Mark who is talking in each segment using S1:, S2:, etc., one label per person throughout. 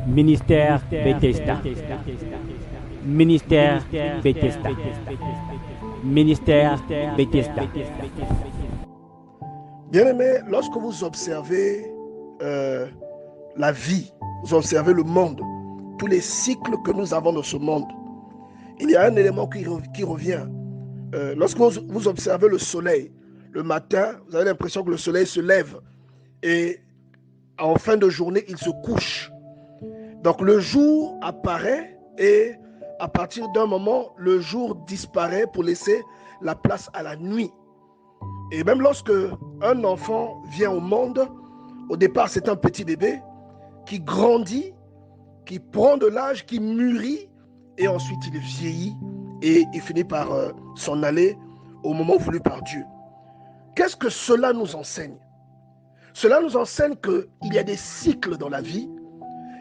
S1: Ministère Bethesda. Ministère Bethesda. Ministère Bethesda.
S2: Bien-aimés, lorsque vous observez la vie, vous observez le monde, tous les cycles que nous avons dans ce monde, il y a un élément qui revient. Lorsque vous observez le soleil, le matin, vous avez l'impression que le soleil se lève et en fin de journée, il se couche. Donc le jour apparaît et à partir d'un moment, le jour disparaît pour laisser la place à la nuit. Et même lorsque un enfant vient au monde, au départ c'est un petit bébé qui grandit, qui prend de l'âge, qui mûrit et ensuite il vieillit et il finit par s'en aller au moment voulu par Dieu. Qu'est-ce que cela nous enseigne? Cela nous enseigne qu'il y a des cycles dans la vie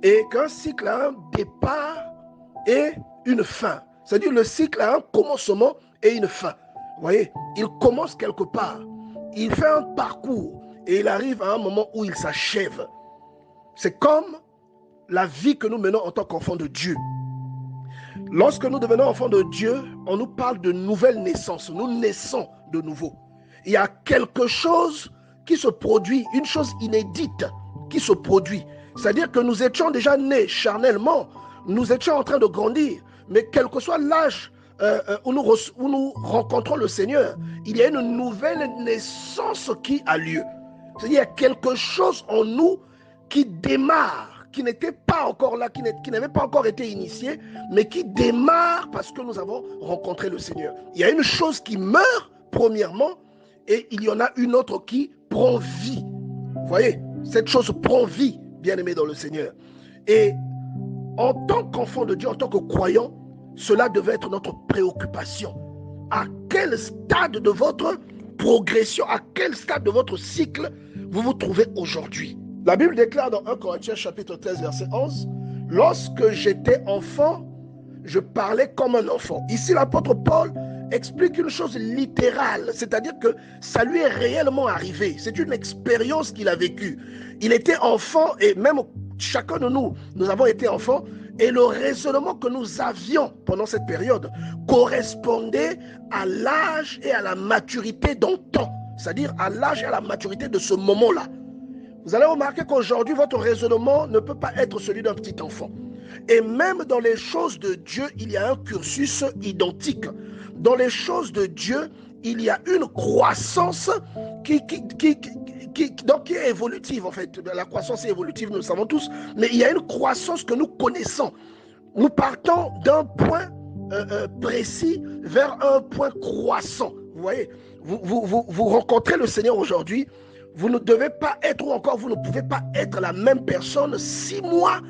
S2: et qu'un cycle a un départ et une fin. C'est-à-dire le cycle a un commencement et une fin. Vous voyez, il commence quelque part, il fait un parcours et il arrive à un moment où il s'achève. C'est comme la vie que nous menons en tant qu'enfants de Dieu. Lorsque nous devenons enfants de Dieu, on nous parle de nouvelle naissance. Nous naissons de nouveau. Il y a quelque chose qui se produit, une chose inédite qui se produit. C'est-à-dire que nous étions déjà nés charnellement, nous étions en train de grandir, mais quel que soit l'âge où nous rencontrons le Seigneur, il y a une nouvelle naissance qui a lieu. C'est-à-dire qu'il y a quelque chose en nous qui démarre, qui n'était pas encore là, qui n'avait pas encore été initié, mais qui démarre parce que nous avons rencontré le Seigneur. Il y a une chose qui meurt, premièrement, et il y en a une autre qui prend vie. Vous voyez, cette chose prend vie, bien-aimé dans le Seigneur. Et en tant qu'enfant de Dieu, en tant que croyant, cela devait être notre préoccupation. À quel stade de votre progression, à quel stade de votre cycle vous vous trouvez aujourd'hui? La Bible déclare dans 1 Corinthiens chapitre 13 verset 11, « Lorsque j'étais enfant, je parlais comme un enfant. » Ici, l'apôtre Paul explique une chose littérale, c'est-à-dire que ça lui est réellement arrivé. C'est une expérience qu'il a vécue. Il était enfant et même chacun de nous, nous avons été enfants et le raisonnement que nous avions pendant cette période correspondait à l'âge et à la maturité d'antan, c'est-à-dire à l'âge et à la maturité de ce moment-là. Vous allez remarquer qu'aujourd'hui, votre raisonnement ne peut pas être celui d'un petit enfant. Et même dans les choses de Dieu, il y a un cursus identique. Dans les choses de Dieu, il y a une croissance qui est évolutive en fait. La croissance est évolutive, nous le savons tous, mais il y a une croissance que nous connaissons. Nous partons d'un point précis vers un point croissant. Vous voyez, vous rencontrez le Seigneur aujourd'hui, vous ne devez pas être, ou encore vous ne pouvez pas être la même personne 6 mois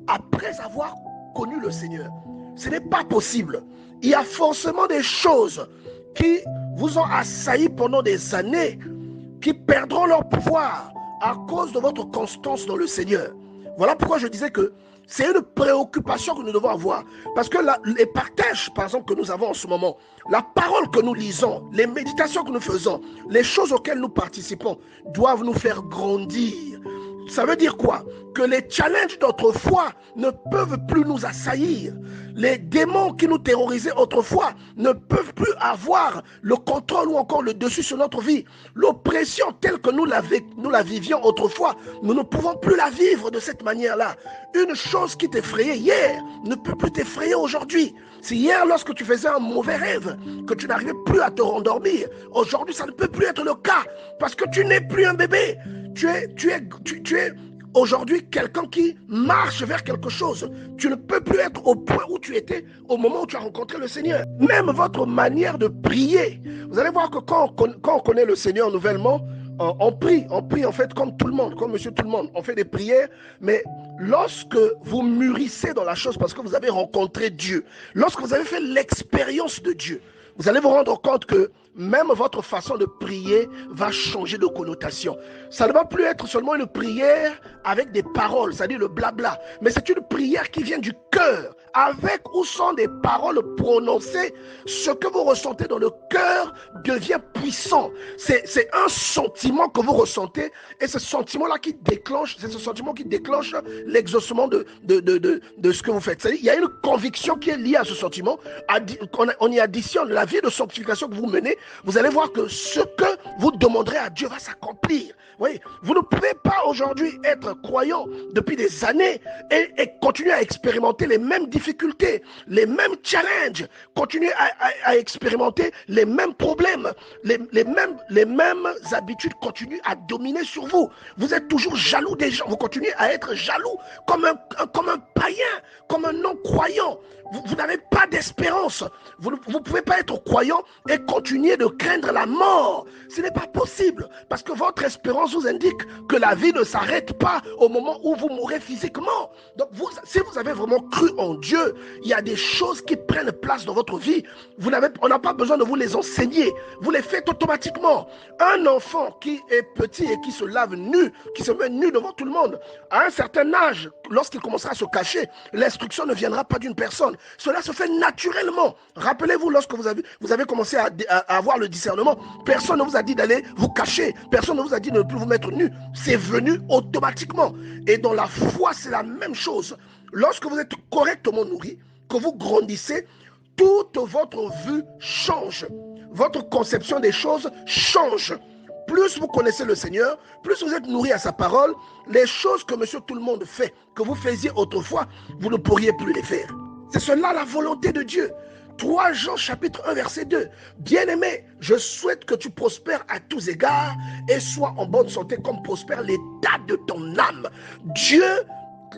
S2: après avoir connu le Seigneur. Ce n'est pas possible. Il y a forcément des choses qui vous ont assailli pendant des années, qui perdront leur pouvoir à cause de votre constance dans le Seigneur. Voilà pourquoi je disais que c'est une préoccupation que nous devons avoir. Parce que les partages, par exemple, que nous avons en ce moment, la parole que nous lisons, les méditations que nous faisons, les choses auxquelles nous participons, doivent nous faire grandir. Ça veut dire quoi? Que les challenges d'autrefois ne peuvent plus nous assaillir. Les démons qui nous terrorisaient autrefois ne peuvent plus avoir le contrôle ou encore le dessus sur notre vie. L'oppression telle que nous la vivions autrefois, nous ne pouvons plus la vivre de cette manière-là. Une chose qui t'effrayait hier ne peut plus t'effrayer aujourd'hui. Si hier, lorsque tu faisais un mauvais rêve, que tu n'arrivais plus à te rendormir, aujourd'hui, ça ne peut plus être le cas parce que tu n'es plus un bébé. Tu es aujourd'hui quelqu'un qui marche vers quelque chose. Tu ne peux plus être au point où tu étais au moment où tu as rencontré le Seigneur. Même votre manière de prier. Vous allez voir que quand on connaît le Seigneur nouvellement, on prie en fait comme tout le monde, comme monsieur tout le monde. On fait des prières, mais lorsque vous mûrissez dans la chose parce que vous avez rencontré Dieu, lorsque vous avez fait l'expérience de Dieu, vous allez vous rendre compte que même votre façon de prier va changer de connotation. Ça ne va plus être seulement une prière avec des paroles, c'est-à-dire le blabla, mais c'est une prière qui vient du cœur, avec ou sans des paroles prononcées. Ce que vous ressentez dans le cœur devient puissant. C'est un sentiment que vous ressentez, et ce sentiment-là qui déclenche, c'est ce sentiment qui déclenche l'exaucement de ce que vous faites. C'est-à-dire, il y a une conviction qui est liée à ce sentiment. On y additionne la vie de sanctification que vous menez. Vous allez voir que ce que vous demanderez à Dieu va s'accomplir. Oui, vous ne pouvez pas aujourd'hui être croyant depuis des années et continuer à expérimenter les mêmes difficultés, les mêmes challenges, continuer à expérimenter les mêmes problèmes, les mêmes habitudes continuent à dominer sur vous. Vous êtes toujours jaloux des gens, vous continuez à être jaloux comme un païen, comme un non-croyant. Vous n'avez pas d'espérance. Vous ne pouvez pas être croyant et continuer de craindre la mort. Ce n'est pas possible parce que votre espérance vous indique que la vie ne s'arrête pas au moment où vous mourrez physiquement. Donc si vous avez vraiment cru en Dieu, il y a des choses qui prennent place dans votre vie. On n'a pas besoin de vous les enseigner. Vous les faites automatiquement. Un enfant qui est petit et qui se lave nu, qui se met nu devant tout le monde, à un certain âge, lorsqu'il commencera à se cacher, l'instruction ne viendra pas d'une personne. Cela se fait naturellement. Rappelez-vous, lorsque vous avez commencé à avoir le discernement, personne ne vous a dit d'aller vous cacher. Personne ne vous a dit de ne plus vous mettre nu. C'est venu automatiquement. Et dans la foi, c'est la même chose. Lorsque vous êtes correctement nourri, que vous grandissez, toute votre vue change. Votre conception des choses change. Plus vous connaissez le Seigneur, plus vous êtes nourri à sa parole, les choses que monsieur tout le monde fait, que vous faisiez autrefois, vous ne pourriez plus les faire. C'est cela la volonté de Dieu. 3 Jean chapitre 1 verset 2. Bien-aimé, je souhaite que tu prospères à tous égards et sois en bonne santé comme prospère l'état de ton âme. Dieu,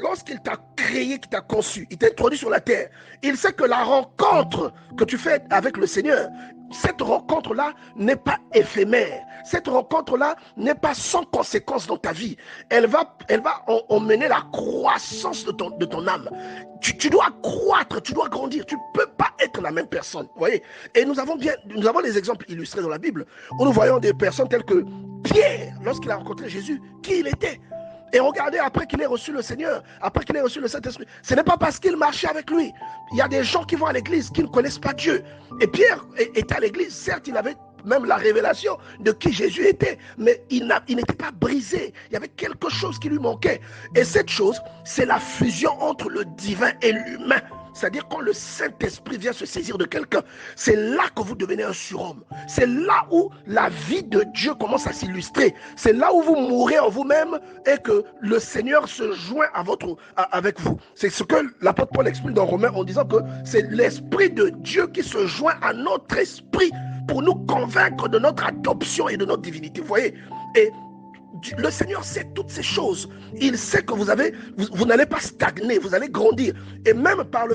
S2: lorsqu'il t'a créé, qu'il t'a conçu, il t'a introduit sur la terre, il sait que la rencontre que tu fais avec le Seigneur, cette rencontre-là n'est pas éphémère. Cette rencontre-là n'est pas sans conséquence dans ta vie. Elle va emmener la croissance de ton âme. Tu dois croître, tu dois grandir. Tu ne peux pas être la même personne. Vous voyez? Et nous avons des exemples illustrés dans la Bible où nous voyons des personnes telles que Pierre, lorsqu'il a rencontré Jésus, qui il était. Et regardez, après qu'il ait reçu le Seigneur, après qu'il ait reçu le Saint-Esprit, ce n'est pas parce qu'il marchait avec lui. Il y a des gens qui vont à l'église qui ne connaissent pas Dieu. Et Pierre était à l'église, certes, il avait même la révélation de qui Jésus était, mais il n'était pas brisé. Il y avait quelque chose qui lui manquait. Et cette chose, c'est la fusion entre le divin et l'humain. C'est-à-dire quand le Saint-Esprit vient se saisir de quelqu'un, c'est là que vous devenez un surhomme. C'est là où la vie de Dieu commence à s'illustrer. C'est là où vous mourrez en vous-même et que le Seigneur se joint avec vous. C'est ce que l'apôtre Paul explique dans Romains en disant que c'est l'Esprit de Dieu qui se joint à notre esprit pour nous convaincre de notre adoption et de notre divinité. Vous voyez? Et le Seigneur sait toutes ces choses. Il sait que vous n'allez pas stagner, vous allez grandir. Et même par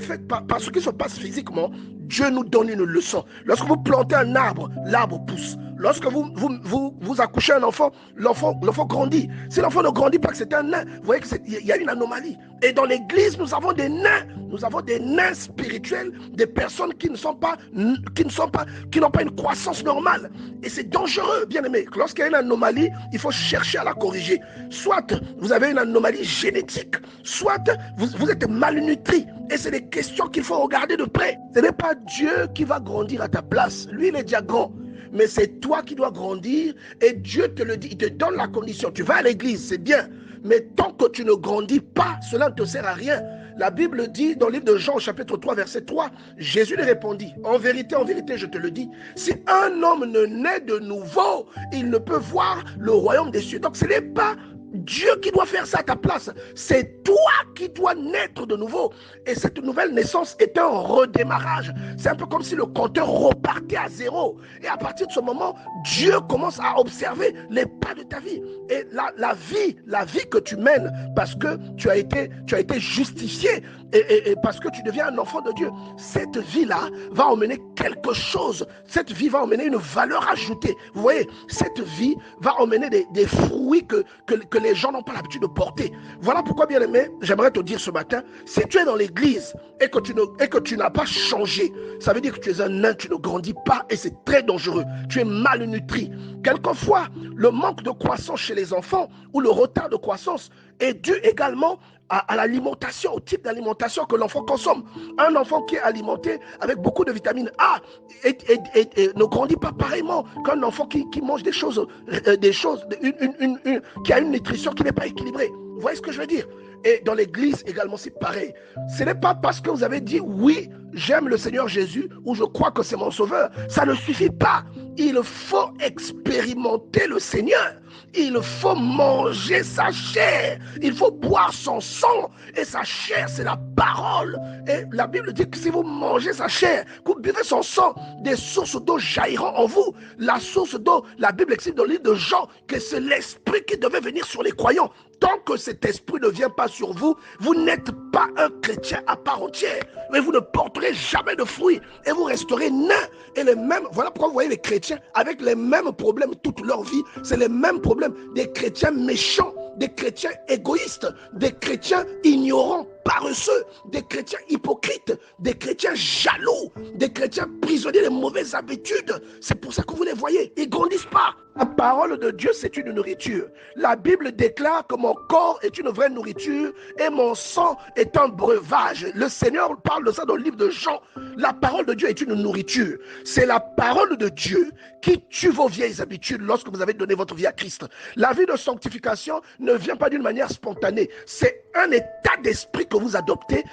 S2: ce qui se passe physiquement, Dieu nous donne une leçon. Lorsque vous plantez un arbre, l'arbre pousse. Lorsque vous accouchez un enfant, l'enfant grandit. Si l'enfant ne grandit pas, que c'est un nain, vous voyez qu'il y a une anomalie. Et dans l'église, nous avons des nains. Nous avons des nains spirituels, des personnes qui n'ont pas une croissance normale. Et c'est dangereux, bien aimé. Lorsqu'il y a une anomalie, il faut chercher à la corriger. Soit vous avez une anomalie génétique, soit vous êtes malnutri. Et c'est des questions qu'il faut regarder de près. Ce n'est pas Dieu qui va grandir à ta place. Lui, il est déjà grand. Mais c'est toi qui dois grandir et Dieu te le dit, il te donne la condition. Tu vas à l'église, c'est bien. Mais tant que tu ne grandis pas, cela ne te sert à rien. La Bible dit dans le livre de Jean au chapitre 3 verset 3, Jésus lui répondit, en vérité, je te le dis, si un homme ne naît de nouveau, il ne peut voir le royaume des cieux. Donc ce n'est pas Dieu qui doit faire ça à ta place. C'est toi qui dois naître de nouveau. Et cette nouvelle naissance est un redémarrage. C'est un peu comme si le compteur repartait à zéro. Et à partir de ce moment, Dieu commence à observer les pas de ta vie. Et la vie que tu mènes, parce que tu as été justifié et parce que tu deviens un enfant de Dieu, cette vie-là va emmener quelque chose. Cette vie va emmener une valeur ajoutée. Vous voyez, cette vie va emmener des fruits que que les gens n'ont pas l'habitude de porter. Voilà pourquoi, bien aimé, j'aimerais te dire ce matin, si tu es dans l'église et que tu n'as pas changé, ça veut dire que tu es un nain, tu ne grandis pas et c'est très dangereux. Tu es malnutri. Quelquefois, le manque de croissance chez les enfants ou le retard de croissance est dû également à l'alimentation, au type d'alimentation que l'enfant consomme. Un enfant qui est alimenté avec beaucoup de vitamine A et ne grandit pas pareillement qu'un enfant qui mange des choses qui a une nutrition qui n'est pas équilibrée. Vous voyez ce que je veux dire? Et dans l'église également, c'est pareil. Ce n'est pas parce que vous avez dit oui, j'aime le Seigneur Jésus ou je crois que c'est mon sauveur. Ça ne suffit pas. Il faut expérimenter le Seigneur. Il faut manger sa chair. Il faut boire son sang. Et sa chair, c'est la parole. Et la Bible dit que si vous mangez sa chair, que vous buvez son sang, des sources d'eau jailliront en vous. La source d'eau, la Bible explique dans le livre de Jean que c'est l'esprit qui devait venir sur les croyants. Tant que cet esprit ne vient pas sur vous, vous n'êtes pas un chrétien à part entière. Mais vous ne porterez jamais de fruits. Et vous resterez nains. Et les mêmes, voilà pourquoi vous voyez les chrétiens avec les mêmes problèmes toute leur vie. C'est les mêmes problèmes des chrétiens méchants, des chrétiens égoïstes, des chrétiens ignorants, paresseux, des chrétiens hypocrites, des chrétiens jaloux, des chrétiens prisonniers des mauvaises habitudes. C'est pour ça que vous les voyez, ils ne grandissent pas. La parole de Dieu, c'est une nourriture. La Bible déclare que mon corps est une vraie nourriture et mon sang est un breuvage. Le Seigneur parle de ça dans le livre de Jean. La parole de Dieu est une nourriture. C'est la parole de Dieu qui tue vos vieilles habitudes lorsque vous avez donné votre vie à Christ. La vie de sanctification ne vient pas d'une manière spontanée. C'est un état d'esprit que vous adoptez.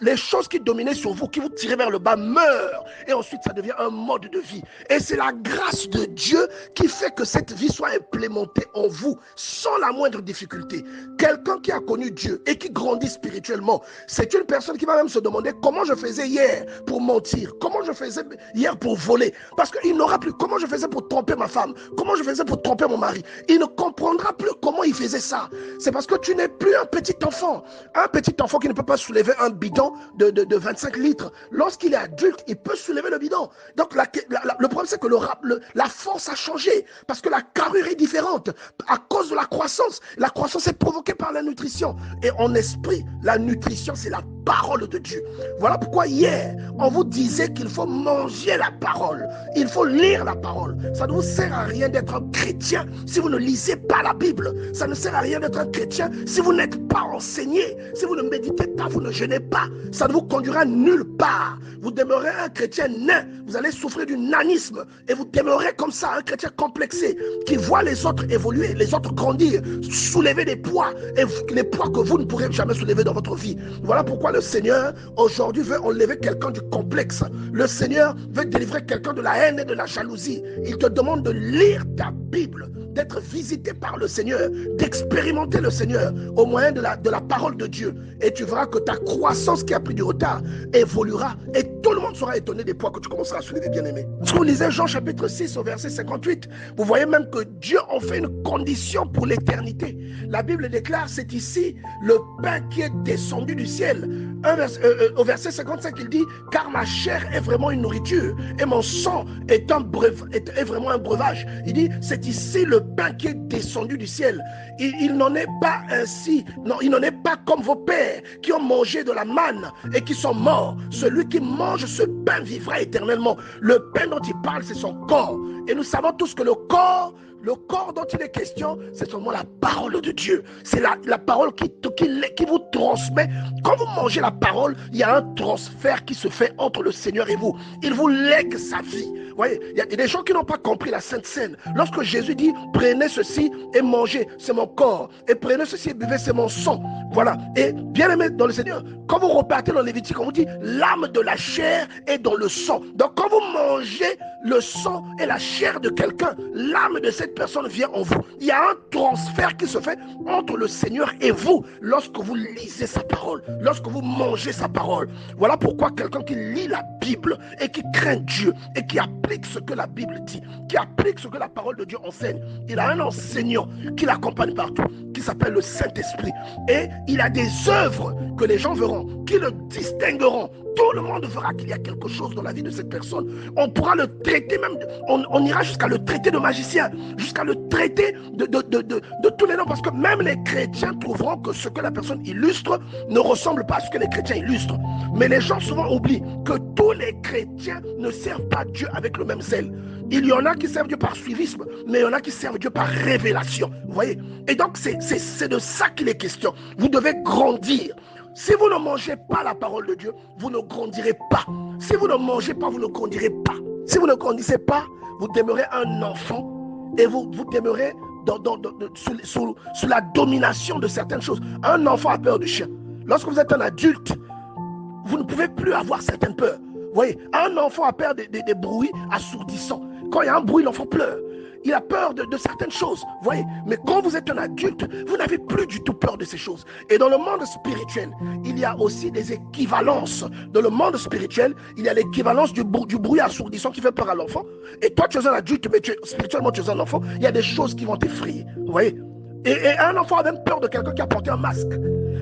S2: Les choses qui dominaient sur vous, qui vous tiraient vers le bas, meurent. Et ensuite, ça devient un mode de vie. Et c'est la grâce de Dieu qui fait que cette vie soit implémentée en vous sans la moindre difficulté. Quelqu'un qui a connu Dieu et qui grandit spirituellement, c'est une personne qui va même se demander comment je faisais hier pour mentir, comment je faisais hier pour voler, parce qu'il n'aura plus comment je faisais pour tromper ma femme, comment je faisais pour tromper mon mari. Il ne comprendra plus comment il faisait ça. C'est parce que tu n'es plus un petit enfant qui ne peut pas soulever un bidon de 25 litres. Lorsqu'il est adulte, il peut soulever le bidon. Donc le problème, c'est que la force a changé. Parce que la carrure est différente à cause de la croissance. La croissance est provoquée par la nutrition. Et en esprit, la nutrition, c'est la parole de Dieu. Voilà pourquoi hier, on vous disait qu'il faut manger la parole. Il faut lire la parole. Ça ne vous sert à rien d'être un chrétien si vous ne lisez pas la Bible. Ça ne sert à rien d'être un chrétien si vous n'êtes pas enseigné. Si vous ne méditez pas, vous ne jeûnez pas. Ça ne vous conduira nulle part. Vous demeurez un chrétien nain. Vous allez souffrir du nanisme. Et vous demeurez comme ça, un chrétien complexé qui voit les autres évoluer, les autres grandir, soulever des poids, et les poids que vous ne pourrez jamais soulever dans votre vie. Voilà pourquoi le Seigneur aujourd'hui veut enlever quelqu'un du complexe. Le Seigneur veut délivrer quelqu'un de la haine et de la jalousie. Il te demande de lire ta Bible, d'être visité par le Seigneur, d'expérimenter le Seigneur au moyen de la parole de Dieu. Et tu verras que ta croissance qui a pris du retard évoluera et tout le monde sera étonné des poids que tu commenceras à soulever, bien-aimé. Si vous lisez Jean chapitre 6 au verset 58, vous voyez même que Dieu en fait une condition pour l'éternité. La Bible déclare, c'est ici le pain qui est descendu du ciel. Au verset 55, il dit, car ma chair est vraiment une nourriture et mon sang est vraiment un breuvage. Il dit, c'est ici le pain qui est descendu du ciel. Il n'en est pas ainsi. Non, il n'en est pas comme vos pères qui ont mangé de la manne et qui sont morts. Celui qui mange ce pain vivra éternellement. Le pain dont il parle, c'est son corps. Et nous savons tous que le corps dont il est question, c'est seulement la parole de Dieu. C'est la parole qui vous transmet. Quand vous mangez la parole, il y a un transfert qui se fait entre le Seigneur et vous. Il vous lègue sa vie. Vous voyez, il y a des gens qui n'ont pas compris la Sainte Seine. Lorsque Jésus dit, prenez ceci et mangez, c'est mon corps. Et prenez ceci et buvez, c'est mon sang. Voilà. Et bien aimé dans le Seigneur, quand vous repartez dans Lévitique, on vous dit, l'âme de la chair est dans le sang. Donc quand vous mangez le sang et la chair de quelqu'un, l'âme de cette personne vient en vous. Il y a un transfert qui se fait entre le Seigneur et vous lorsque vous lisez sa parole, lorsque vous mangez sa parole. Voilà pourquoi quelqu'un qui lit la Bible et qui craint Dieu et qui applique ce que la Bible dit, qui applique ce que la parole de Dieu enseigne, il a un enseignant qui l'accompagne partout. qui s'appelle le Saint-Esprit. Et il a des œuvres que les gens verront, qui le distingueront. Tout le monde verra qu'il y a quelque chose dans la vie de cette personne. On pourra le traiter même, on ira jusqu'à le traiter de magicien, jusqu'à le traiter de tous les noms, parce que même les chrétiens trouveront que ce que la personne illustre ne ressemble pas à ce que les chrétiens illustrent. Mais les gens souvent oublient que tous les chrétiens ne servent pas Dieu avec le même zèle. Il y en a qui servent Dieu par suivisme, mais il y en a qui servent Dieu par révélation. Vous voyez? Et donc, c'est de ça qu'il est question. Vous devez grandir. Si vous ne mangez pas la parole de Dieu, vous ne grandirez pas. Si vous ne mangez pas, vous ne grandirez pas. Si vous ne grandissez pas, vous demeurez un enfant et vous demeurez sous la domination de certaines choses. Un enfant a peur du chien. Lorsque vous êtes un adulte, vous ne pouvez plus avoir certaines peurs. Vous voyez, un enfant a peur des bruits assourdissants. Quand il y a un bruit, l'enfant pleure. Il a peur de certaines choses. Vous voyez, mais quand vous êtes un adulte, vous n'avez plus du tout peur de ces choses. Et dans le monde spirituel, il y a aussi des équivalences. Dans le monde spirituel, il y a l'équivalence du bruit assourdissant qui fait peur à l'enfant. Et toi, tu es un adulte, mais spirituellement, tu es un enfant. Il y a des choses qui vont t'effrayer. Vous voyez? Et un enfant a même peur de quelqu'un qui a porté un masque.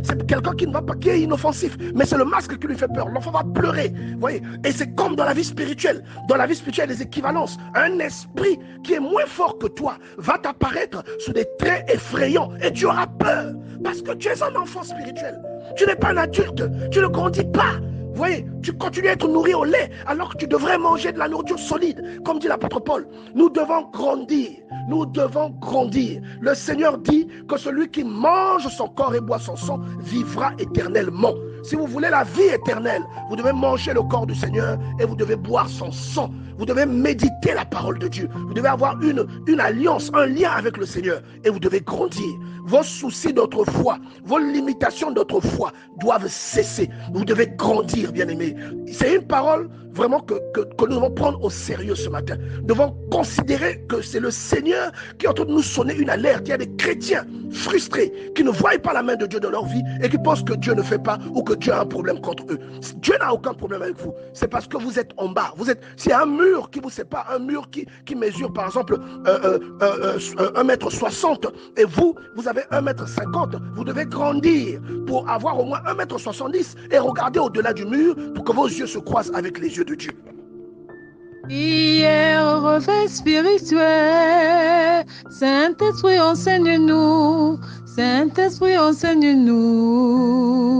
S2: C'est quelqu'un qui ne va pas, qui est inoffensif, mais c'est le masque qui lui fait peur. L'enfant va pleurer, vous voyez. Et c'est comme dans la vie spirituelle. Dans la vie spirituelle, les équivalences. Un esprit qui est moins fort que toi va t'apparaître sous des traits effrayants et tu auras peur parce que tu es un enfant spirituel. Tu n'es pas un adulte, tu ne grandis pas. Vous voyez, tu continues à être nourri au lait alors que tu devrais manger de la nourriture solide, comme dit l'apôtre Paul. Nous devons grandir, nous devons grandir. Le Seigneur dit que celui qui mange son corps et boit son sang vivra éternellement. Si vous voulez la vie éternelle, vous devez manger le corps du Seigneur et vous devez boire son sang. Vous devez méditer la parole de Dieu. Vous devez avoir une alliance, un lien avec le Seigneur et vous devez grandir. Vos soucis d'autrefois, vos limitations d'autrefois doivent cesser. Vous devez grandir, bien-aimés. C'est une parole vraiment que nous devons prendre au sérieux ce matin. Nous devons considérer que c'est le Seigneur qui est en train de nous sonner une alerte. Il y a des chrétiens frustrés qui ne voient pas la main de Dieu dans leur vie et qui pensent que Dieu ne fait pas ou que Dieu a un problème contre eux. Dieu n'a aucun problème avec vous. C'est parce que vous êtes en bas. S'il y a un mur qui vous sépare, un mur qui mesure par exemple 1,60 m et vous avez 1,50 m, vous devez grandir pour avoir au moins 1,70 m et regarder au-delà du mur pour que vos yeux se croisent avec les yeux de Dieu.
S3: Prière au réveil spirituel, Saint-Esprit enseigne-nous, Saint-Esprit enseigne-nous.